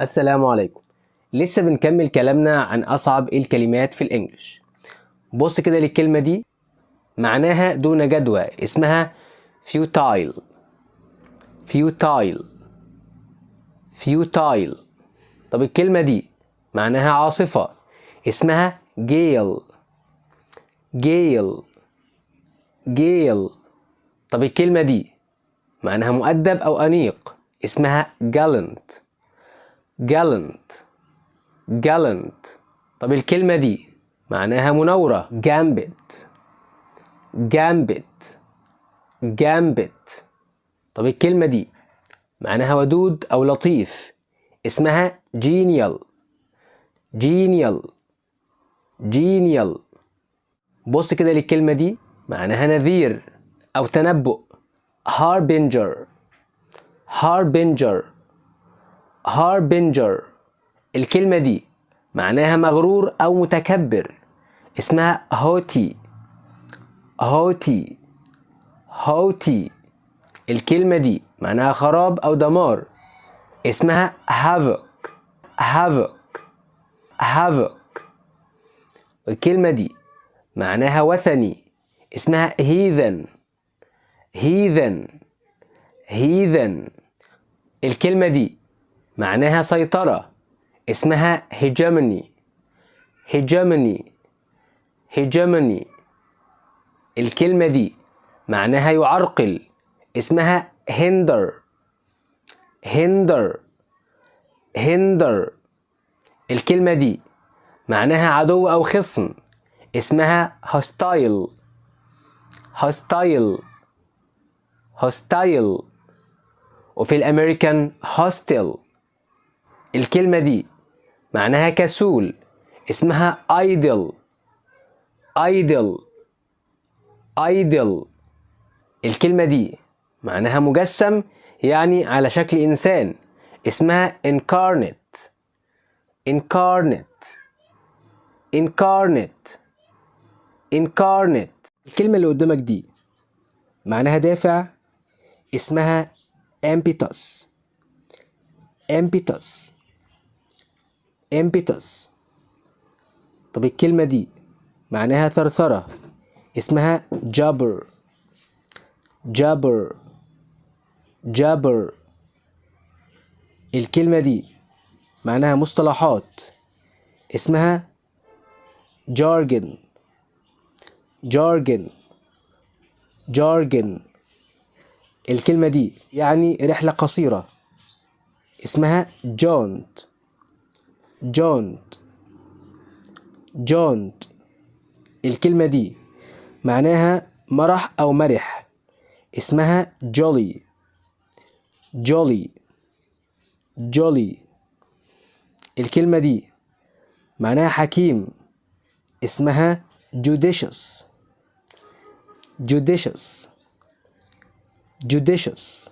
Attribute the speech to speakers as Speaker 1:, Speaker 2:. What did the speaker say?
Speaker 1: السلام عليكم. لسه بنكمل كلامنا عن أصعب الكلمات في الإنجليش. بص كده للكلمة دي، معناها دون جدوى، اسمها futile. futile futile. طب الكلمة دي معناها عاصفة، اسمها gale. gale gale. طب الكلمة دي معناها مؤدب أو أنيق، اسمها gallant. gallant gallant. طب الكلمة دي معناها مناورة، gambit. gambit gambit. طب الكلمة دي معناها ودود أو لطيف، اسمها genial. genial genial. بص كده للكلمة دي، معناها نذير أو تنبؤ، harbinger. harbinger harbinger. الكلمة دي معناها مغرور أو متكبر، اسمها haughty. haughty haughty. الكلمة دي معناها خراب أو دمار، اسمها havoc. havoc havoc. الكلمة دي معناها وثني، اسمها heathen. heathen heathen. الكلمة دي معناها سيطرة، اسمها hegemony. hegemony hegemony. الكلمة دي معناها يعرقل، اسمها hinder. hinder hinder. الكلمة دي معناها عدو أو خصم، اسمها hostile. hostile hostile. وفي الأمريكان hostile. الكلمة دي معناها كسول، اسمها idle. idle idle. الكلمة دي معناها مجسم، يعني على شكل إنسان، اسمها incarnate. incarnate incarnate incarnate. الكلمة اللي قدامك دي معناها دافع، اسمها impetus. impetus impetus. طب الكلمة دي معناها ثرثرة، اسمها jabber. jabber jabber. الكلمة دي معناها مصطلحات، اسمها jargon. jargon jargon. الكلمة دي يعني رحلة قصيرة، اسمها jaunt. jaunt jaunt. الكلمة دي معناها مرح أو مرح، اسمها jolly. jolly jolly. الكلمة دي معناها حكيم، اسمها judicious. judicious judicious.